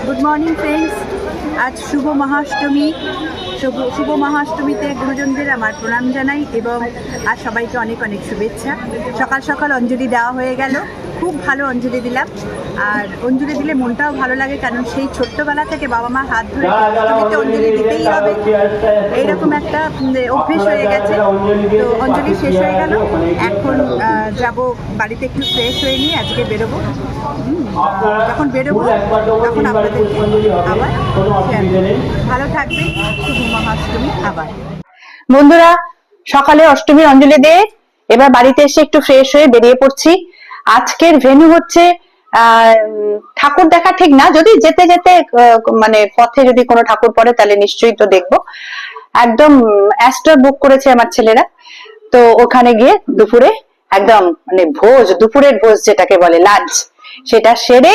Good morning friends, আজ শুভ মহাষ্টমী। শুভ মহাষ্টমীতে গুরুজনদের আমার প্রণাম জানাই এবং আর সবাইকে অনেক অনেক শুভেচ্ছা। সকাল সকাল অঞ্জলি দেওয়া হয়ে গেল, খুব ভালো অঞ্জলি দিলাম। আর অঞ্জলি দিলে মনটাও ভালো লাগে, কারণ সেই ছোট্টবেলা থেকে বাবা মা হাত ধরে অষ্টমীতে অঞ্জলি দিতেই হবে, এইরকম একটা অভ্যেস হয়ে গেছে। তো অঞ্জলি শেষ হয়ে গেল, এখন যাব বাড়িতে, একটু ফ্রেশ হয়ে নিয়ে আজকে বেরোবো। যখন বেরোবো তখন আপনাদেরকে আবার ভালো থাকবে। শুভ মহাষ্টমী আবার। বন্ধুরা, সকালে অষ্টমীর অঞ্জলি দিয়ে এবার বাড়িতে এসে একটু ফ্রেশ হয়ে বেরিয়ে পড়ছি। আজকের ভেন্যু হচ্ছে ঠাকুর দেখা ঠিক না, যদি যেতে যেতে মানে পথে যদি কোনো ঠাকুর পড়ে তাহলে নিশ্চয়ই তো দেখবো। একদম অ্যাস্ট্রা বুক করেছে আমার ছেলেরা, তো ওখানে গিয়ে দুপুরে একদম মানে ভোজ, দুপুরের ভোজ যেটাকে বলে লাঞ্চ, সেটা সেরে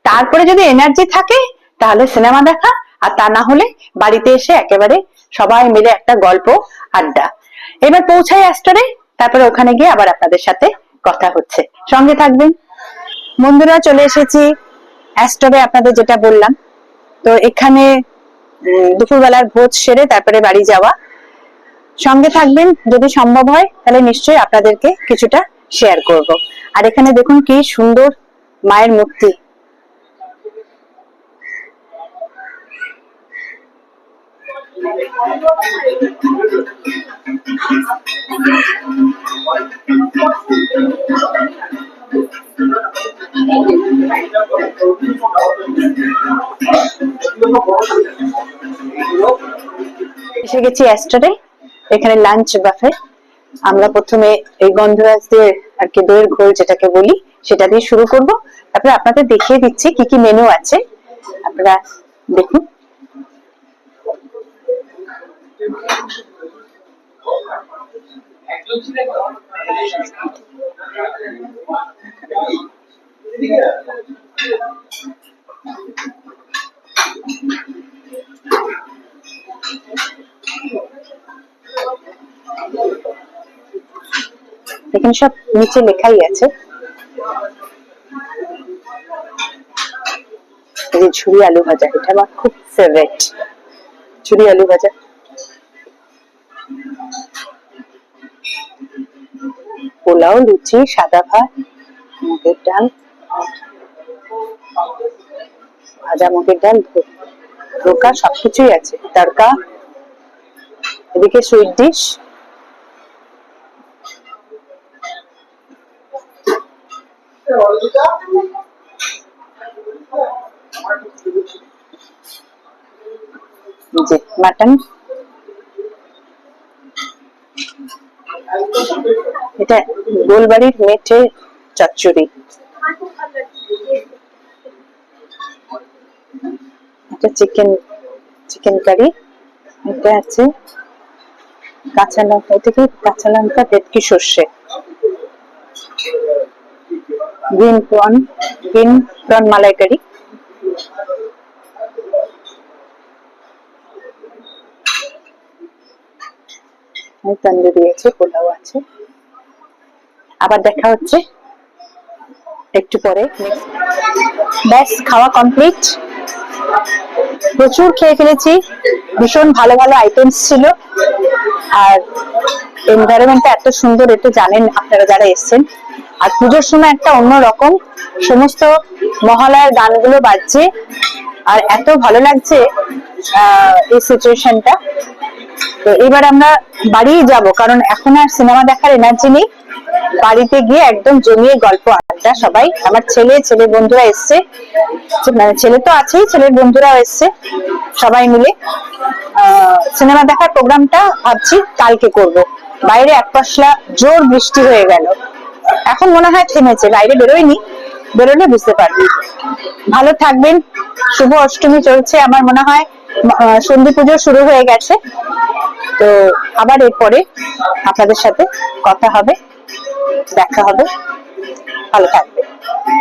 তারপরে যদি এনার্জি থাকে তাহলে সিনেমা দেখা, আর তা না হলে বাড়িতে এসে একেবারে সবাই মিলে একটা গল্প আড্ডা। এবার পৌঁছাই অ্যাস্টরে, তারপরে ওখানে গিয়ে আবার আপনাদের সাথে কথা হচ্ছে, সঙ্গে থাকবেন। বন্ধুরা, চলে এসেছি অ্যাস্টরে, আপনাদের যেটা বললাম। তো এখানে দুপুরবেলার ভোজ সেরে তারপরে বাড়ি যাওয়া। সঙ্গে থাকবেন, যদি সম্ভব হয় তাহলে নিশ্চয়ই আপনাদেরকে কিছুটা শেয়ার করব। আর এখানে দেখুন কি সুন্দর মায়ের মূর্তি। এসে গেছি অ্যাস্টরে, এখানে লাঞ্চ বাফে। আমরা প্রথমে এই গন্ধরাজ দিয়ে আর কি দইয়ের ঘোল যেটাকে বলি সেটা দিয়ে শুরু করব, তারপরে আপনাদের দেখিয়ে দিচ্ছি কি কি মেনু আছে, আপনারা দেখুন। এখানে সব নিচে লেখাই আছে। এই যে ঝুরি আলু ভাজা, এটা আমার খুব ফেভারিট, ঝুরি আলু ভাজা। পোলাও, লুচি, সাদা ভাত, মুগের ডাল, ভাজা মুগের ডাল, ধোকা, সবকিছুই আছে, তড়কা। এদিকে সুইট ডিশ, যে মাটন, এটা গোলবাড়ির মেটে চচ্চড়ি, এটা চিকেন কারি, এটা আছে কাঁচা লঙ্কা, এটা কি কাঁচা লঙ্কা ভেটকি সর্ষে, গ্রিন প্রন মালাইকারি, তন্দুরি আছে, পোলাও আছে। আবার দেখা হচ্ছে একটু পরে। ব্যাস, খাওয়া কমপ্লিট। প্রচুর খেয়ে ফেলেছি, ভীষণ ভালো ভালো আইটেমস ছিল। আর এনভায়রনমেন্টটা এত সুন্দর, এটা জানেন আপনারা যারা এসেছেন। আর পুজোর সময় একটা অন্যরকম, সমস্ত মহালয়ার গানগুলো বাজছে, আর এত ভালো লাগছে এই সিচুয়েশনটা। তো এবার আমরা বাড়ি যাব, কারণ এখন আর সিনেমা দেখার এনার্জি নেই। বাড়িতে গিয়ে একদম জমিয়ে গল্প আড্ডা, সবাই আমার ছেলে বন্ধুরা এসছে, মানে ছেলে তো আছেই, ছেলের বন্ধুরাও এসছে, সবাই মিলে সিনেমা দেখার প্রোগ্রামটা ভাবছি কালকে করব। বাইরে এক পশলা জোর বৃষ্টি হয়ে গেল, এখন মনে হয় থেমেছে, বাইরে বেরোয়নি, বেরোলে বুঝতে পারবি। ভালো থাকবেন। শুভ অষ্টমী চলছে, আমার মনে হয় সন্ধি পুজো শুরু হয়ে গেছে। তো আবার এরপরে আপনাদের সাথে কথা হবে, দেখা হবে। ভালো থাকবেন।